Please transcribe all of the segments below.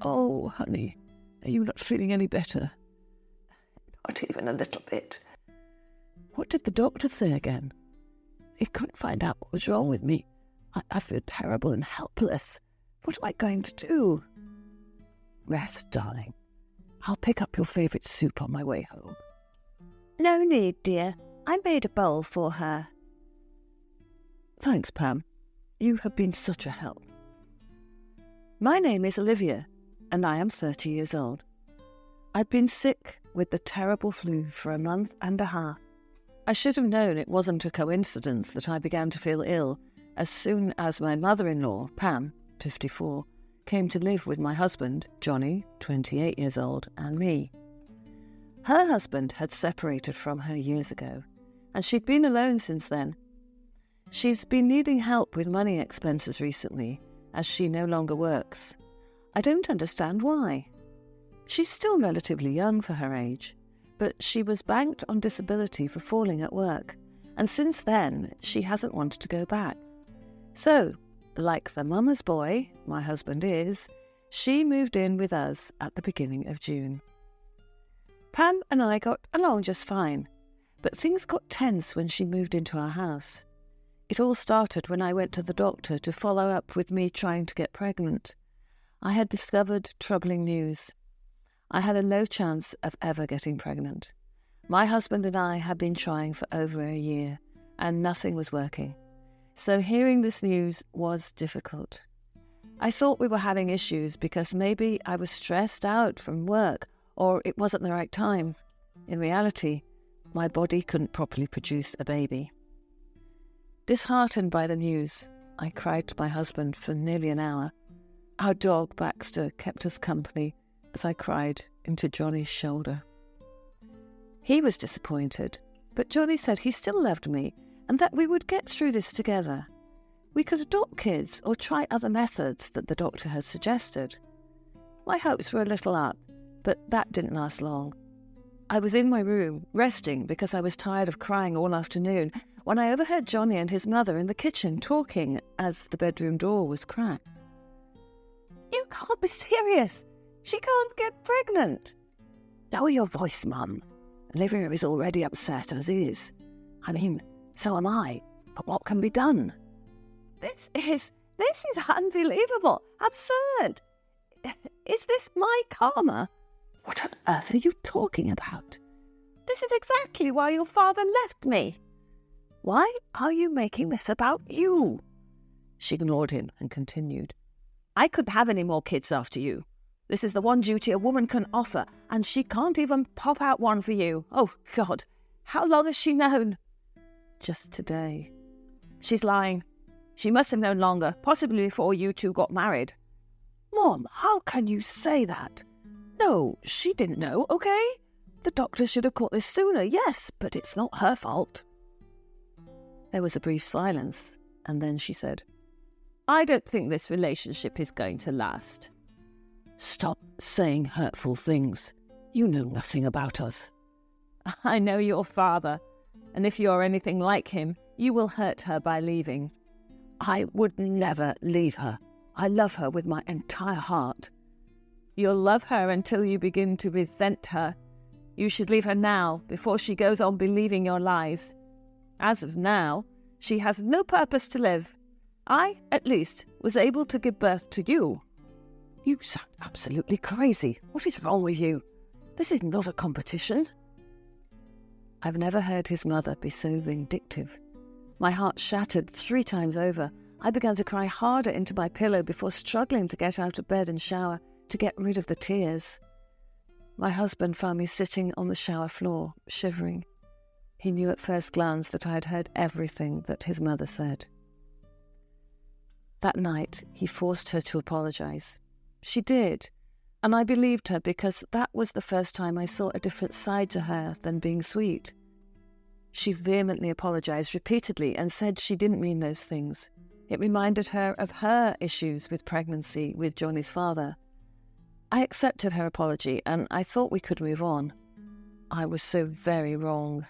"Oh, honey, are you not feeling any better?" "Not even a little bit." "What did the doctor say again?" "He couldn't find out what was wrong with me. I feel terrible and helpless. What am I going to do?" "Rest, darling. I'll pick up your favourite soup on my way home." "No need, dear. I made a bowl for her." "Thanks, Pam. You have been such a help." "My name is Olivia, and I am 30 years old. I'd been sick with the terrible flu for a month and a half. I should have known it wasn't a coincidence that I began to feel ill as soon as my mother-in-law, Pam, 54, came to live with my husband, Johnny, 28 years old, and me. Her husband had separated from her years ago, and she'd been alone since then. She's been needing help with money expenses recently, as she no longer works. I don't understand why. She's still relatively young for her age, but she was banked on disability for falling at work, and since then she hasn't wanted to go back. So, like the mama's boy my husband is, she moved in with us at the beginning of June. Pam and I got along just fine, but things got tense when she moved into our house. It all started when I went to the doctor to follow up with me trying to get pregnant. I had discovered troubling news. I had a low chance of ever getting pregnant. My husband and I had been trying for over a year, and nothing was working. So hearing this news was difficult. I thought we were having issues because maybe I was stressed out from work or it wasn't the right time. In reality, my body couldn't properly produce a baby. Disheartened by the news, I cried to my husband for nearly an hour. Our dog, Baxter, kept us company as I cried into Johnny's shoulder. He was disappointed, but Johnny said he still loved me and that we would get through this together. We could adopt kids or try other methods that the doctor had suggested. My hopes were a little up, but that didn't last long. I was in my room, resting because I was tired of crying all afternoon, when I overheard Johnny and his mother in the kitchen talking as the bedroom door was cracked. "You can't be serious. She can't get pregnant." "Lower your voice, Mum. Olivia is already upset as is. I mean, so am I. But what can be done?" This is unbelievable. Absurd. Is this my karma?" "What on earth are you talking about?" "This is exactly why your father left me." "Why are you making this about you?" She ignored him and continued. "I couldn't have any more kids after you. This is the one duty a woman can offer, and she can't even pop out one for you. Oh, God, how long has she known?" "Just today." "She's lying. She must have known longer, possibly before you two got married." "Mom, how can you say that? No, she didn't know, okay? The doctor should have caught this sooner, yes, but it's not her fault." There was a brief silence, and then she said, "I don't think this relationship is going to last." "Stop saying hurtful things. You know nothing about us." "I know your father, and if you're anything like him, you will hurt her by leaving." "I would never leave her. I love her with my entire heart." "You'll love her until you begin to resent her. You should leave her now, before she goes on believing your lies. As of now, she has no purpose to live. I, at least, was able to give birth to you." "You sound absolutely crazy. What is wrong with you? This is not a competition." I've never heard his mother be so vindictive. My heart shattered 3 times over. I began to cry harder into my pillow before struggling to get out of bed and shower to get rid of the tears. My husband found me sitting on the shower floor, shivering. He knew at first glance that I had heard everything that his mother said. That night, he forced her to apologize. She did, and I believed her because that was the first time I saw a different side to her than being sweet. She vehemently apologized repeatedly and said she didn't mean those things. It reminded her of her issues with pregnancy with Johnny's father. I accepted her apology and I thought we could move on. I was so very wrong.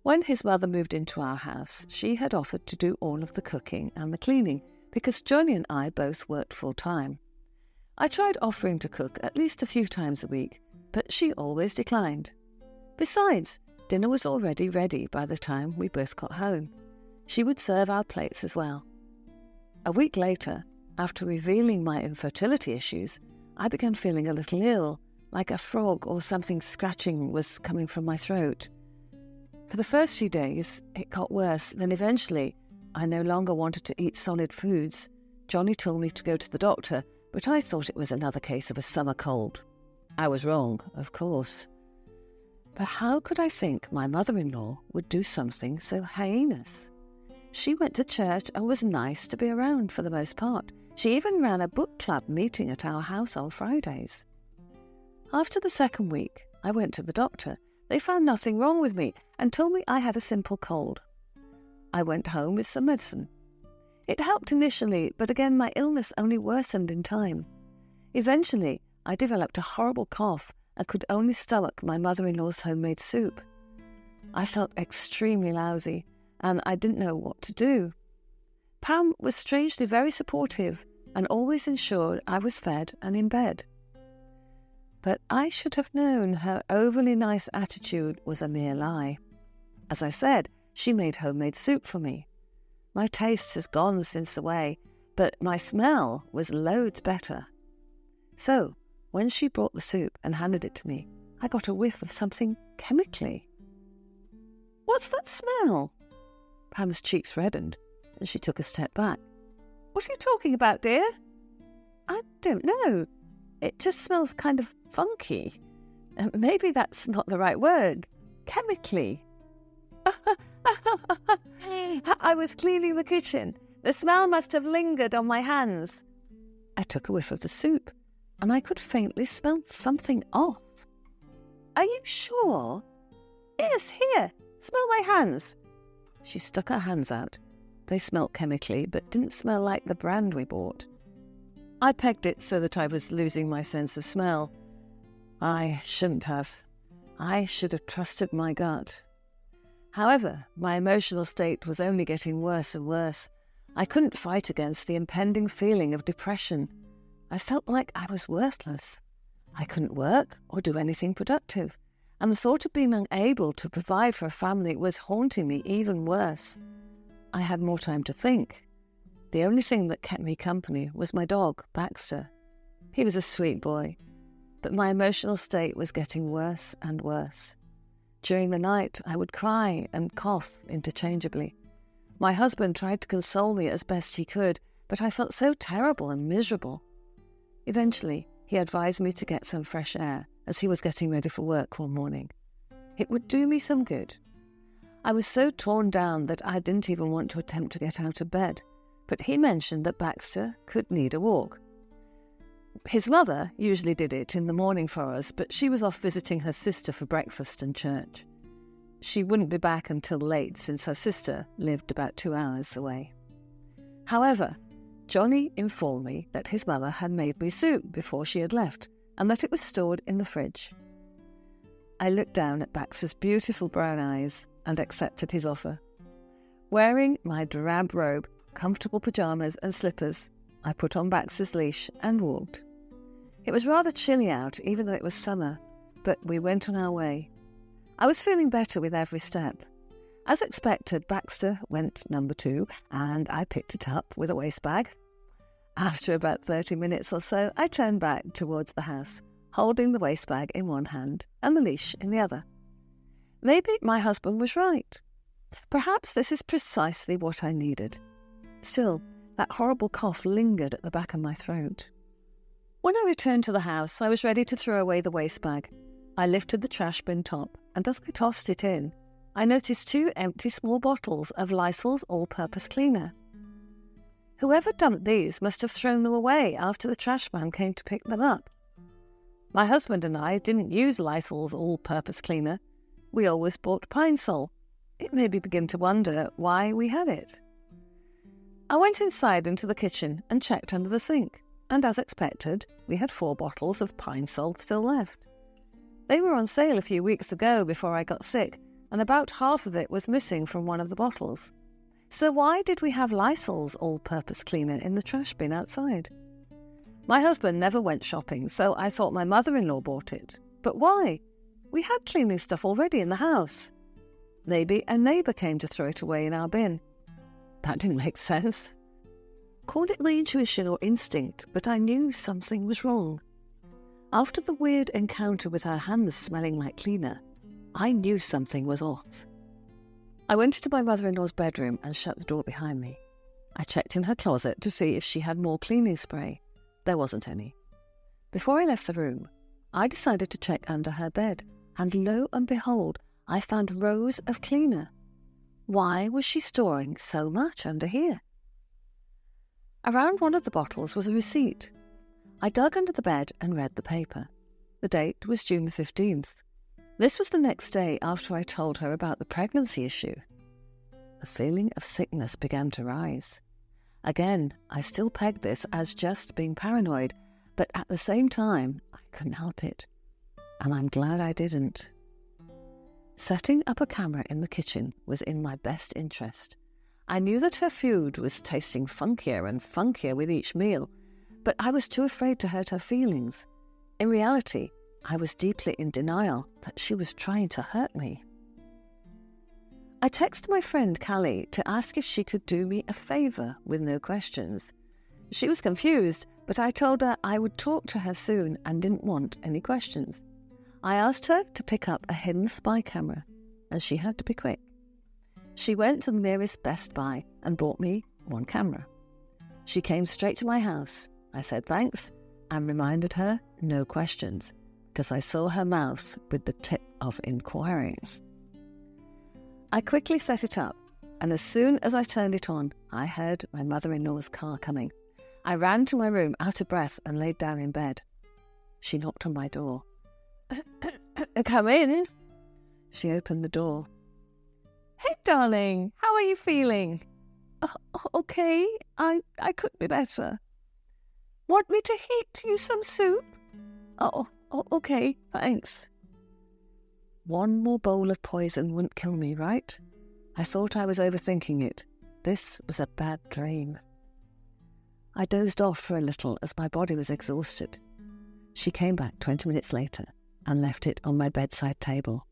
When his mother moved into our house, she had offered to do all of the cooking and the cleaning because Johnny and I both worked full-time. I tried offering to cook at least a few times a week, but she always declined. Besides, dinner was already ready by the time we both got home. She would serve our plates as well. A week later, after revealing my infertility issues, I began feeling a little ill, like a frog or something scratching was coming from my throat. For the first few days, it got worse. Then eventually, I no longer wanted to eat solid foods. Johnny told me to go to the doctor, but I thought it was another case of a summer cold. I was wrong, of course. But how could I think my mother-in-law would do something so heinous? She went to church and was nice to be around for the most part. She even ran a book club meeting at our house on Fridays. After the second week, I went to the doctor. They found nothing wrong with me and told me I had a simple cold. I went home with some medicine. It helped initially, but again my illness only worsened in time. Eventually, I developed a horrible cough and could only stomach my mother-in-law's homemade soup. I felt extremely lousy, and I didn't know what to do. Pam was strangely very supportive and always ensured I was fed and in bed. But I should have known her overly nice attitude was a mere lie. As I said, she made homemade soup for me. My taste has gone since away, but my smell was loads better. So, when she brought the soup and handed it to me, I got a whiff of something chemically. "What's that smell?" Pam's cheeks reddened, and she took a step back. "What are you talking about, dear?" "I don't know. It just smells kind of funky. Maybe that's not the right word. Chemically." I was cleaning the kitchen. The smell must have lingered on my hands. I took a whiff of the soup, and I could faintly smell something off. "Are you sure?" "Yes, here, smell my hands." She stuck her hands out. They smelt chemically, but didn't smell like the brand we bought. I pegged it so that I was losing my sense of smell. I shouldn't have. I should have trusted my gut. However, my emotional state was only getting worse and worse. I couldn't fight against the impending feeling of depression. I felt like I was worthless. I couldn't work or do anything productive, and the thought of being unable to provide for a family was haunting me even worse. I had more time to think. The only thing that kept me company was my dog, Baxter. He was a sweet boy, but my emotional state was getting worse and worse. During the night, I would cry and cough interchangeably. My husband tried to console me as best he could, but I felt so terrible and miserable. Eventually, he advised me to get some fresh air, as he was getting ready for work one morning. It would do me some good. I was so torn down that I didn't even want to attempt to get out of bed, but he mentioned that Baxter could need a walk. His mother usually did it in the morning for us, but she was off visiting her sister for breakfast and church. She wouldn't be back until late since her sister lived about 2 hours away. However, Johnny informed me that his mother had made me soup before she had left and that it was stored in the fridge. I looked down at Baxter's beautiful brown eyes and accepted his offer. Wearing my drab robe, comfortable pyjamas and slippers, I put on Baxter's leash and walked. It was rather chilly out, even though it was summer, but we went on our way. I was feeling better with every step. As expected, Baxter went number 2, and I picked it up with a waste bag. After about 30 minutes or so, I turned back towards the house, holding the waste bag in one hand and the leash in the other. Maybe my husband was right. Perhaps this is precisely what I needed. Still, that horrible cough lingered at the back of my throat. When I returned to the house, I was ready to throw away the waste bag. I lifted the trash bin top, and as I tossed it in, I noticed 2 empty small bottles of Lysol's all-purpose cleaner. Whoever dumped these must have thrown them away after the trash man came to pick them up. My husband and I didn't use Lysol's all-purpose cleaner. We always bought Pine Sol. It made me begin to wonder why we had it. I went inside into the kitchen and checked under the sink, and as expected, we had 4 bottles of Pine Sol still left. They were on sale a few weeks ago before I got sick, and about half of it was missing from one of the bottles. So why did we have Lysol's all-purpose cleaner in the trash bin outside? My husband never went shopping, so I thought my mother-in-law bought it. But why? We had cleaning stuff already in the house. Maybe a neighbour came to throw it away in our bin. That didn't make sense. Call it my intuition or instinct, but I knew something was wrong. After the weird encounter with her hands smelling like cleaner, I knew something was off. I went into my mother-in-law's bedroom and shut the door behind me. I checked in her closet to see if she had more cleaning spray. There wasn't any. Before I left the room, I decided to check under her bed, and lo and behold, I found rows of cleaner. Why was she storing so much under here? Around one of the bottles was a receipt. I dug under the bed and read the paper. The date was June the 15th. This was the next day after I told her about the pregnancy issue. The feeling of sickness began to rise. Again, I still pegged this as just being paranoid, but at the same time, I couldn't help it. And I'm glad I didn't. Setting up a camera in the kitchen was in my best interest. I knew that her food was tasting funkier and funkier with each meal, but I was too afraid to hurt her feelings. In reality, I was deeply in denial that she was trying to hurt me. I texted my friend Callie to ask if she could do me a favour with no questions. She was confused, but I told her I would talk to her soon and didn't want any questions. I asked her to pick up a hidden spy camera, and she had to be quick. She went to the nearest Best Buy and bought me one camera. She came straight to my house. I said thanks and reminded her no questions, because I saw her mouth with the tip of inquiring. I quickly set it up, and as soon as I turned it on, I heard my mother-in-law's car coming. I ran to my room out of breath and laid down in bed. She knocked on my door. Come in. She opened the door. Hey, darling, how are you feeling? Okay, I could be better. Want me to heat you some soup? Oh, okay, thanks. One more bowl of poison wouldn't kill me, right? I thought I was overthinking it. This was a bad dream. I dozed off for a little as my body was exhausted. She came back 20 minutes later and left it on my bedside table.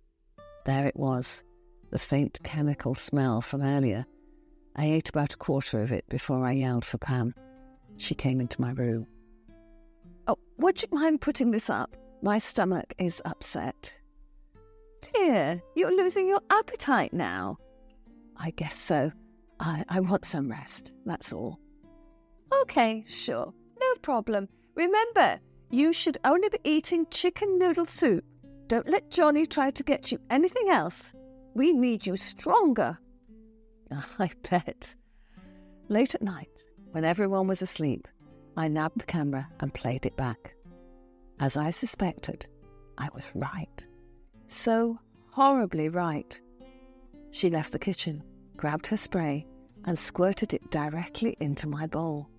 There it was, the faint chemical smell from earlier. I ate about a quarter of it before I yelled for Pam. She came into my room. Oh, would you mind putting this up? My stomach is upset. Dear, you're losing your appetite now. I guess so. I want some rest, that's all. Okay, sure, no problem. Remember, you should only be eating chicken noodle soup. Don't let Johnny try to get you anything else. We need you stronger. I bet. Late at night, when everyone was asleep, I nabbed the camera and played it back. As I suspected, I was right. So horribly right. She left the kitchen, grabbed her spray, and squirted it directly into my bowl.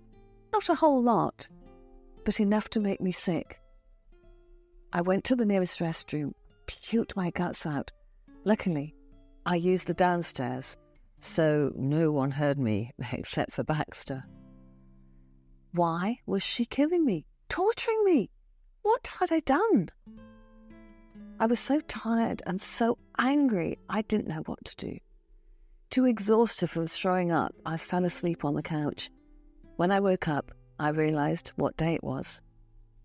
Not a whole lot, but enough to make me sick. I went to the nearest restroom, puked my guts out. Luckily, I used the downstairs, so no one heard me except for Baxter. Why was she killing me, torturing me? What had I done? I was so tired and so angry, I didn't know what to do. Too exhausted from throwing up, I fell asleep on the couch. When I woke up, I realised what day it was.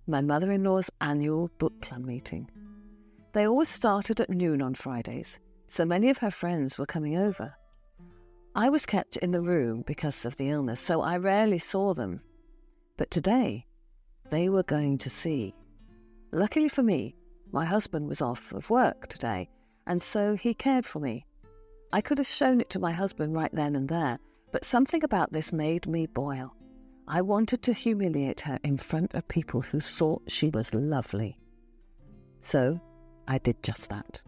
My mother-in-law's annual book club meeting. They always started at noon on Fridays, so many of her friends were coming over. I was kept in the room because of the illness, so I rarely saw them. But today, they were going to see. Luckily for me, my husband was off of work today, and so he cared for me. I could have shown it to my husband right then and there, but something about this made me boil. I wanted to humiliate her in front of people who thought she was lovely. So I did just that.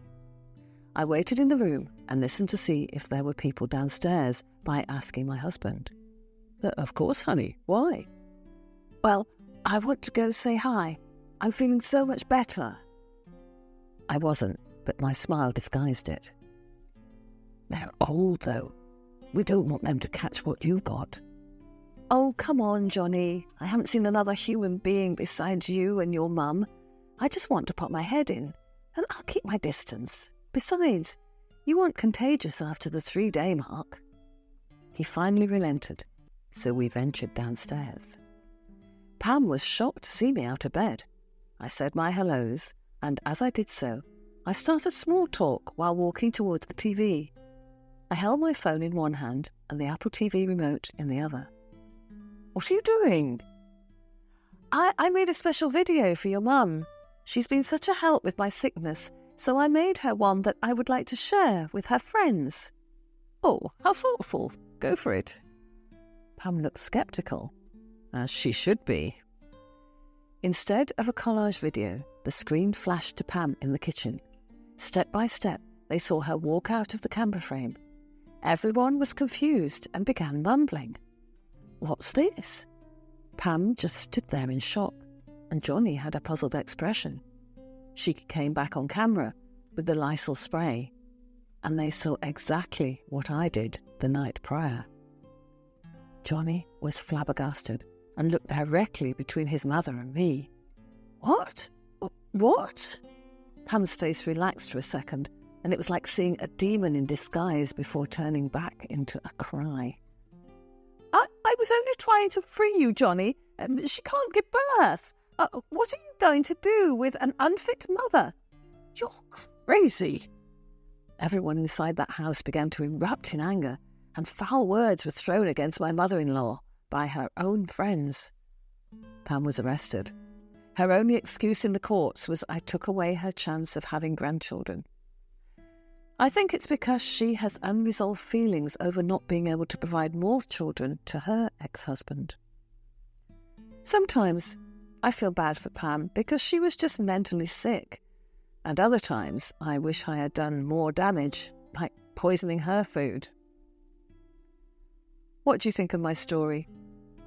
I waited in the room and listened to see if there were people downstairs by asking my husband. Of course, honey. Why? Well, I want to go say hi. I'm feeling so much better. I wasn't, but my smile disguised it. They're old, though. We don't want them to catch what you've got. Oh, come on, Johnny. I haven't seen another human being besides you and your mum. I just want to pop my head in, and I'll keep my distance. Besides, you weren't contagious after the 3-day mark. He finally relented, so we ventured downstairs. Pam was shocked to see me out of bed. I said my hellos, and as I did so, I started small talk while walking towards the TV. I held my phone in one hand and the Apple TV remote in the other. What are you doing? I made a special video for your mum. She's been such a help with my sickness, so I made her one that I would like to share with her friends. Oh, how thoughtful. Go for it. Pam looked sceptical, as she should be. Instead of a collage video, the screen flashed to Pam in the kitchen. Step by step, they saw her walk out of the camera frame. Everyone was confused and began mumbling. What's this? Pam just stood there in shock, and Johnny had a puzzled expression. She came back on camera with the Lysol spray, and they saw exactly what I did the night prior. Johnny was flabbergasted and looked directly between his mother and me. What? What? Pam's face relaxed for a second, and it was like seeing a demon in disguise before turning back into a cry. I was only trying to free you, Johnny. She can't give birth. What are you going to do with an unfit mother? You're crazy. Everyone inside that house began to erupt in anger, and foul words were thrown against my mother-in-law by her own friends. Pam was arrested. Her only excuse in the courts was I took away her chance of having grandchildren. I think it's because she has unresolved feelings over not being able to provide more children to her ex-husband. Sometimes I feel bad for Pam because she was just mentally sick, and other times I wish I had done more damage, like poisoning her food. What do you think of my story?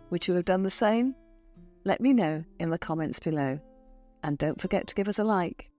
Would you have done the same? Let me know in the comments below, and don't forget to give us a like.